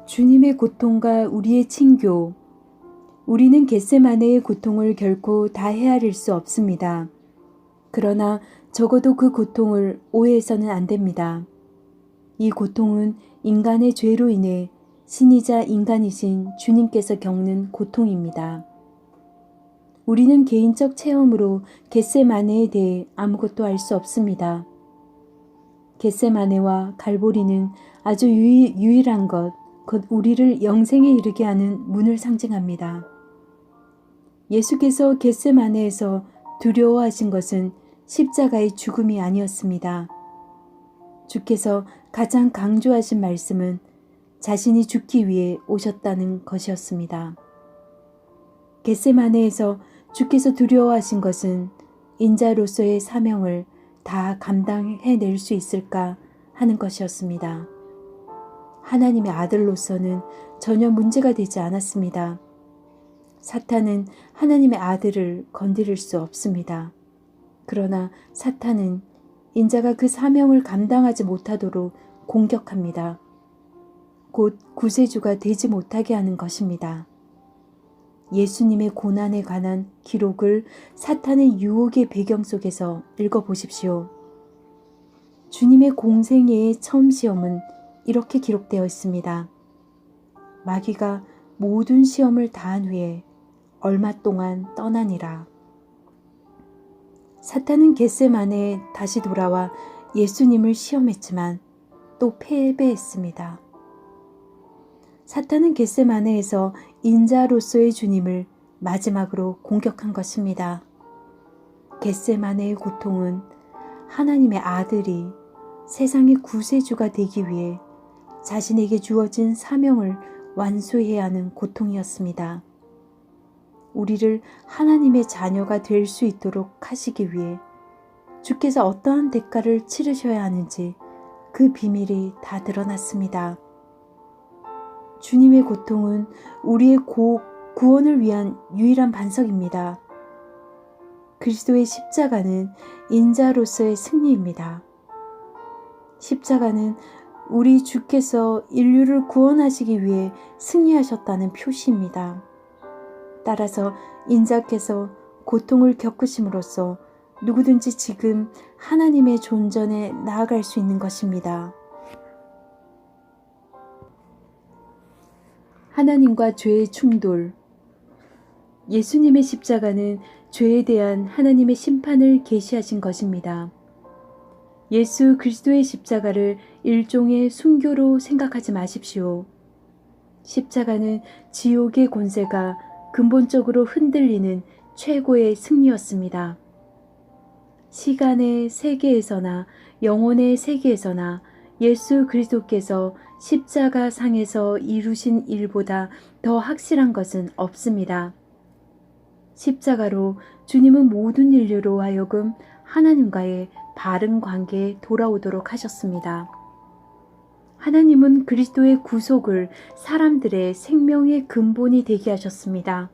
주님의 고통과 우리의 친교. 우리는 겟세마네의 고통을 결코 다 헤아릴 수 없습니다. 그러나 적어도 그 고통을 오해해서는 안 됩니다. 이 고통은 인간의 죄로 인해 신이자 인간이신 주님께서 겪는 고통입니다. 우리는 개인적 체험으로 겟세마네에 대해 아무것도 알 수 없습니다. 겟세마네와 갈보리는 아주 유일한 것, 곧 우리를 영생에 이르게 하는 문을 상징합니다. 예수께서 겟세마네에서 두려워하신 것은 십자가의 죽음이 아니었습니다. 주께서 가장 강조하신 말씀은 자신이 죽기 위해 오셨다는 것이었습니다. 겟세마네에서 주께서 두려워하신 것은 인자로서의 사명을 다 감당해낼 수 있을까 하는 것이었습니다. 하나님의 아들로서는 전혀 문제가 되지 않았습니다. 사탄은 하나님의 아들을 건드릴 수 없습니다. 그러나 사탄은 인자가 그 사명을 감당하지 못하도록 공격합니다. 곧 구세주가 되지 못하게 하는 것입니다. 예수님의 고난에 관한 기록을 사탄의 유혹의 배경 속에서 읽어보십시오. 주님의 공생애의 처음 시험은 이렇게 기록되어 있습니다. 마귀가 모든 시험을 다한 후에 얼마 동안 떠나니라. 사탄은 겟세마네에 다시 돌아와 예수님을 시험했지만 또 패배했습니다. 사탄은 겟세마네에서 인자로서의 주님을 마지막으로 공격한 것입니다. 겟세마네의 고통은 하나님의 아들이 세상의 구세주가 되기 위해 자신에게 주어진 사명을 완수해야 하는 고통이었습니다. 우리를 하나님의 자녀가 될 수 있도록 하시기 위해 주께서 어떠한 대가를 치르셔야 하는지 그 비밀이 다 드러났습니다. 주님의 고통은 우리의 구원을 위한 유일한 반석입니다. 그리스도의 십자가는 인자로서의 승리입니다. 십자가는 우리 주께서 인류를 구원하시기 위해 승리하셨다는 표시입니다. 따라서 인자께서 고통을 겪으심으로써 누구든지 지금 하나님의 존전에 나아갈 수 있는 것입니다. 하나님과 죄의 충돌. 예수님의 십자가는 죄에 대한 하나님의 심판을 계시하신 것입니다. 예수 그리스도의 십자가를 일종의 순교로 생각하지 마십시오. 십자가는 지옥의 권세가 근본적으로 흔들리는 최고의 승리였습니다. 시간의 세계에서나 영혼의 세계에서나 예수 그리스도께서 십자가 상에서 이루신 일보다 더 확실한 것은 없습니다. 십자가로 주님은 모든 인류로 하여금 하나님과의 바른 관계에 돌아오도록 하셨습니다. 하나님은 그리스도의 구속을 사람들의 생명의 근본이 되게 하셨습니다.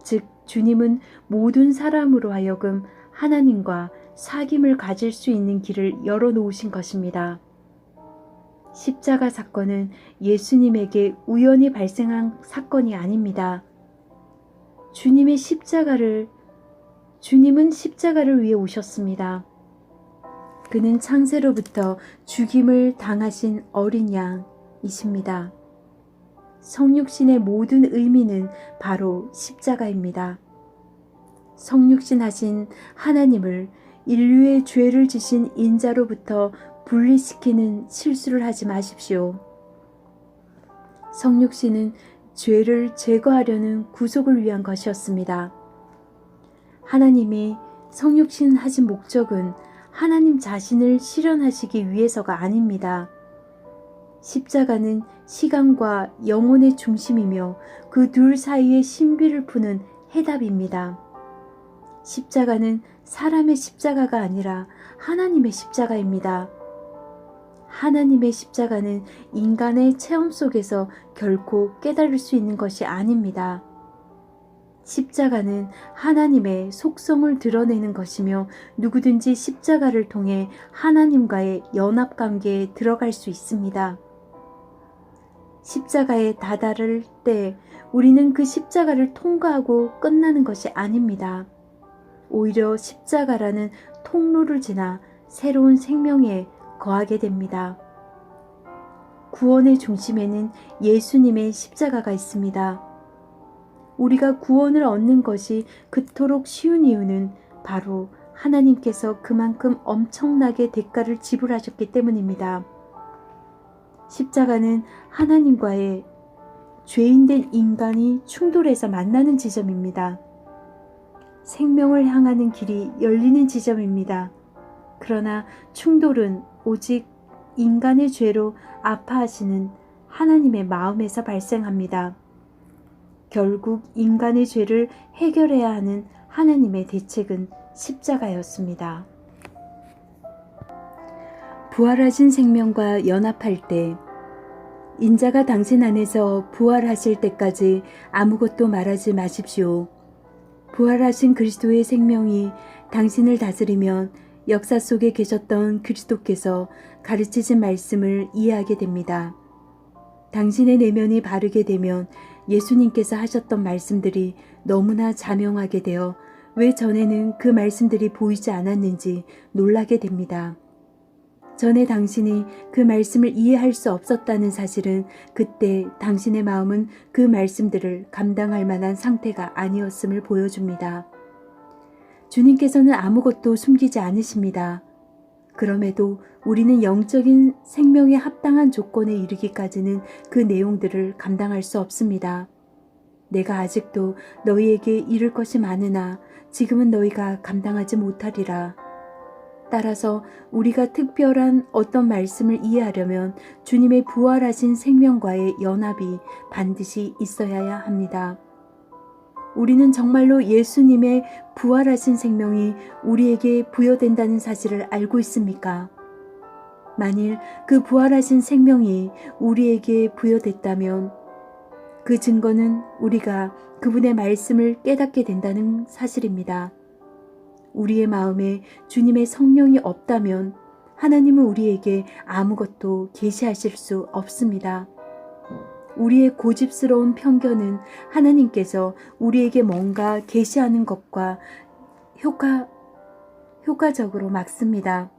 즉 주님은 모든 사람으로 하여금 하나님과 사귐을 가질 수 있는 길을 열어놓으신 것입니다. 십자가 사건은 예수님에게 우연히 발생한 사건이 아닙니다. 주님은 십자가를 위해 오셨습니다. 그는 창세로부터 죽임을 당하신 어린 양이십니다. 성육신의 모든 의미는 바로 십자가입니다. 성육신 하신 하나님을 인류의 죄를 지신 인자로부터 분리시키는 실수를 하지 마십시오. 성육신은 죄를 제거하려는 구속을 위한 것이었습니다. 하나님이 성육신 하신 목적은 하나님 자신을 실현하시기 위해서가 아닙니다. 십자가는 시간과 영혼의 중심이며 그 둘 사이의 신비를 푸는 해답입니다. 십자가는 사람의 십자가가 아니라 하나님의 십자가입니다. 하나님의 십자가는 인간의 체험 속에서 결코 깨달을 수 있는 것이 아닙니다. 십자가는 하나님의 속성을 드러내는 것이며 누구든지 십자가를 통해 하나님과의 연합관계에 들어갈 수 있습니다. 십자가에 다다를 때 우리는 그 십자가를 통과하고 끝나는 것이 아닙니다. 오히려 십자가라는 통로를 지나 새로운 생명에 거하게 됩니다. 구원의 중심에는 예수님의 십자가가 있습니다. 우리가 구원을 얻는 것이 그토록 쉬운 이유는 바로 하나님께서 그만큼 엄청나게 대가를 지불하셨기 때문입니다. 십자가는 하나님과의 죄인된 인간이 충돌해서 만나는 지점입니다. 생명을 향하는 길이 열리는 지점입니다. 그러나 충돌은 오직 인간의 죄로 아파하시는 하나님의 마음에서 발생합니다. 결국 인간의 죄를 해결해야 하는 하나님의 대책은 십자가였습니다. 부활하신 생명과 연합할 때 인자가 당신 안에서 부활하실 때까지 아무것도 말하지 마십시오. 부활하신 그리스도의 생명이 당신을 다스리면 역사 속에 계셨던 그리스도께서 가르치신 말씀을 이해하게 됩니다. 당신의 내면이 바르게 되면 예수님께서 하셨던 말씀들이 너무나 자명하게 되어 왜 전에는 그 말씀들이 보이지 않았는지 놀라게 됩니다. 전에 당신이 그 말씀을 이해할 수 없었다는 사실은 그때 당신의 마음은 그 말씀들을 감당할 만한 상태가 아니었음을 보여줍니다. 주님께서는 아무것도 숨기지 않으십니다. 그럼에도 우리는 영적인 생명에 합당한 조건에 이르기까지는 그 내용들을 감당할 수 없습니다. 내가 아직도 너희에게 이룰 것이 많으나 지금은 너희가 감당하지 못하리라. 따라서 우리가 특별한 어떤 말씀을 이해하려면 주님의 부활하신 생명과의 연합이 반드시 있어야 합니다. 우리는 정말로 예수님의 부활하신 생명이 우리에게 부여된다는 사실을 알고 있습니까? 만일 그 부활하신 생명이 우리에게 부여됐다면 그 증거는 우리가 그분의 말씀을 깨닫게 된다는 사실입니다. 우리의 마음에 주님의 성령이 없다면 하나님은 우리에게 아무것도 계시하실 수 없습니다. 우리의 고집스러운 편견은 하나님께서 우리에게 뭔가 계시하는 것과 효과적으로 막습니다.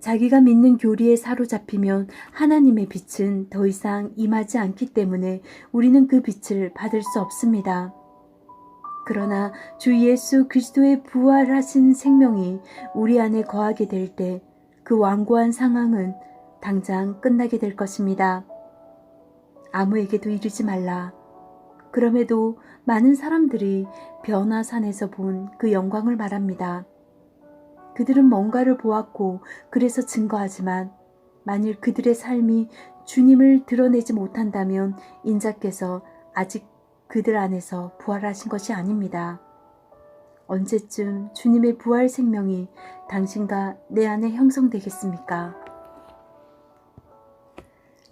자기가 믿는 교리에 사로잡히면 하나님의 빛은 더 이상 임하지 않기 때문에 우리는 그 빛을 받을 수 없습니다. 그러나 주 예수 그리스도의 부활하신 생명이 우리 안에 거하게 될 때 그 완고한 상황은 당장 끝나게 될 것입니다. 아무에게도 이르지 말라. 그럼에도 많은 사람들이 변화산에서 본 그 영광을 말합니다. 그들은 뭔가를 보았고 그래서 증거하지만 만일 그들의 삶이 주님을 드러내지 못한다면 인자께서 아직 그들 안에서 부활하신 것이 아닙니다. 언제쯤 주님의 부활 생명이 당신과 내 안에 형성되겠습니까?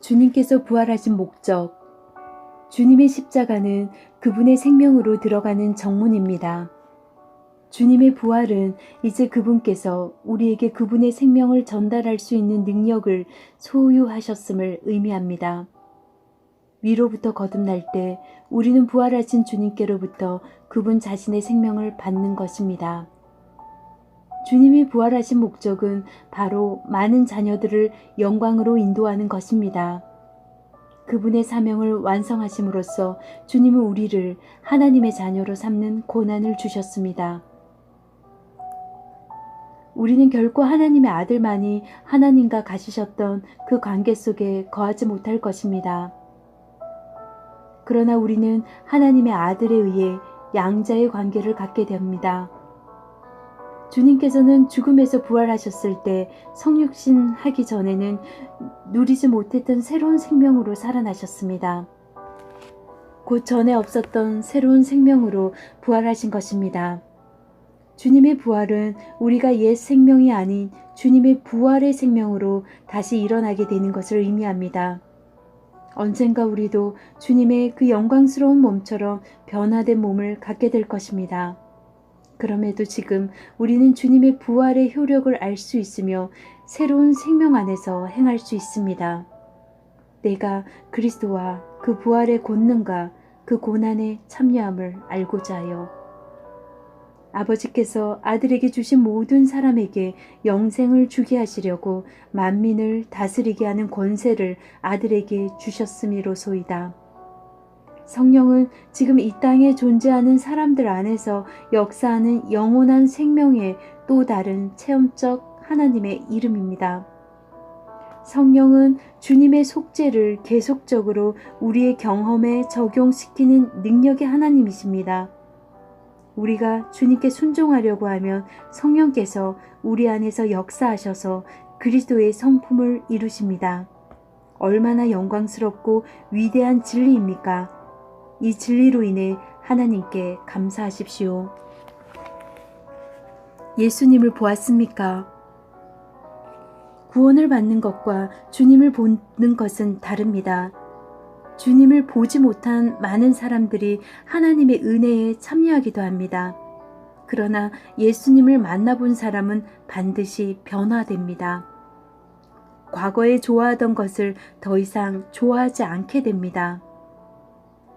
주님께서 부활하신 목적, 주님의 십자가는 그분의 생명으로 들어가는 정문입니다. 주님의 부활은 이제 그분께서 우리에게 그분의 생명을 전달할 수 있는 능력을 소유하셨음을 의미합니다. 위로부터 거듭날 때 우리는 부활하신 주님께로부터 그분 자신의 생명을 받는 것입니다. 주님이 부활하신 목적은 바로 많은 자녀들을 영광으로 인도하는 것입니다. 그분의 사명을 완성하심으로써 주님은 우리를 하나님의 자녀로 삼는 고난을 주셨습니다. 우리는 결코 하나님의 아들만이 하나님과 가지셨던 그 관계 속에 거하지 못할 것입니다. 그러나 우리는 하나님의 아들에 의해 양자의 관계를 갖게 됩니다. 주님께서는 죽음에서 부활하셨을 때 성육신 하기 전에는 누리지 못했던 새로운 생명으로 살아나셨습니다. 곧 전에 없었던 새로운 생명으로 부활하신 것입니다. 주님의 부활은 우리가 옛 생명이 아닌 주님의 부활의 생명으로 다시 일어나게 되는 것을 의미합니다. 언젠가 우리도 주님의 그 영광스러운 몸처럼 변화된 몸을 갖게 될 것입니다. 그럼에도 지금 우리는 주님의 부활의 효력을 알 수 있으며 새로운 생명 안에서 행할 수 있습니다. 내가 그리스도와 그 부활의 권능과 그 고난에 참여함을 알고자 하여 아버지께서 아들에게 주신 모든 사람에게 영생을 주게 하시려고 만민을 다스리게 하는 권세를 아들에게 주셨음이로소이다. 성령은 지금 이 땅에 존재하는 사람들 안에서 역사하는 영원한 생명의 또 다른 체험적 하나님의 이름입니다. 성령은 주님의 속죄를 계속적으로 우리의 경험에 적용시키는 능력의 하나님이십니다. 우리가 주님께 순종하려고 하면 성령께서 우리 안에서 역사하셔서 그리스도의 성품을 이루십니다. 얼마나 영광스럽고 위대한 진리입니까? 이 진리로 인해 하나님께 감사하십시오. 예수님을 보았습니까? 구원을 받는 것과 주님을 보는 것은 다릅니다. 주님을 보지 못한 많은 사람들이 하나님의 은혜에 참여하기도 합니다. 그러나 예수님을 만나본 사람은 반드시 변화됩니다. 과거에 좋아하던 것을 더 이상 좋아하지 않게 됩니다.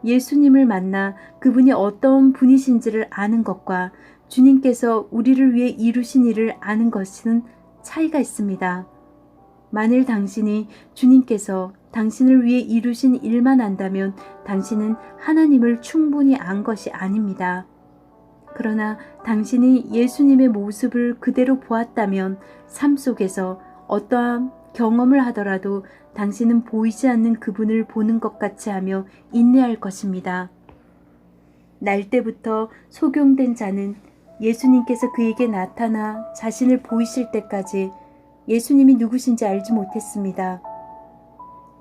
예수님을 만나 그분이 어떤 분이신지를 아는 것과 주님께서 우리를 위해 이루신 일을 아는 것은 차이가 있습니다. 만일 당신이 주님께서 당신을 위해 이루신 일만 안다면 당신은 하나님을 충분히 안 것이 아닙니다. 그러나 당신이 예수님의 모습을 그대로 보았다면 삶 속에서 어떠한 경험을 하더라도 당신은 보이지 않는 그분을 보는 것 같이 하며 인내할 것입니다. 날 때부터 소경된 자는 예수님께서 그에게 나타나 자신을 보이실 때까지 예수님이 누구신지 알지 못했습니다.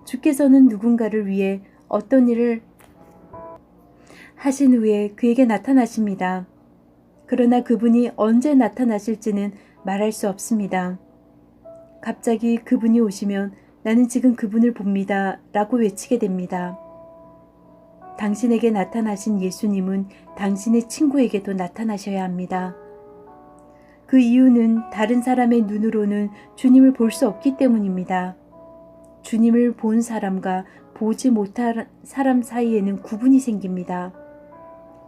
주께서는 누군가를 위해 어떤 일을 하신 후에 그에게 나타나십니다. 그러나 그분이 언제 나타나실지는 말할 수 없습니다. 갑자기 그분이 오시면 나는 지금 그분을 봅니다 라고 외치게 됩니다. 당신에게 나타나신 예수님은 당신의 친구에게도 나타나셔야 합니다. 그 이유는 다른 사람의 눈으로는 주님을 볼 수 없기 때문입니다. 주님을 본 사람과 보지 못한 사람 사이에는 구분이 생깁니다.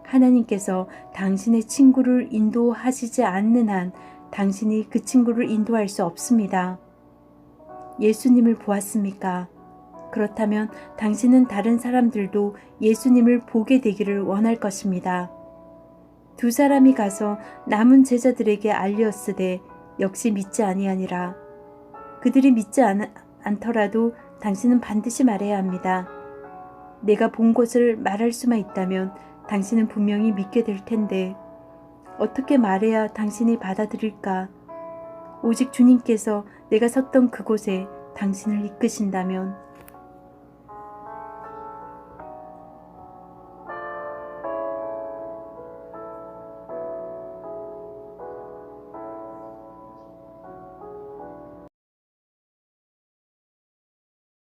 하나님께서 당신의 친구를 인도하시지 않는 한 당신이 그 친구를 인도할 수 없습니다. 예수님을 보았습니까? 그렇다면 당신은 다른 사람들도 예수님을 보게 되기를 원할 것입니다. 두 사람이 가서 남은 제자들에게 알리었으되 역시 믿지 아니하니라. 그들이 믿지 않더라도 당신은 반드시 말해야 합니다. 내가 본 것을 말할 수만 있다면 당신은 분명히 믿게 될 텐데 어떻게 말해야 당신이 받아들일까? 오직 주님께서 내가 섰던 그곳에 당신을 이끄신다면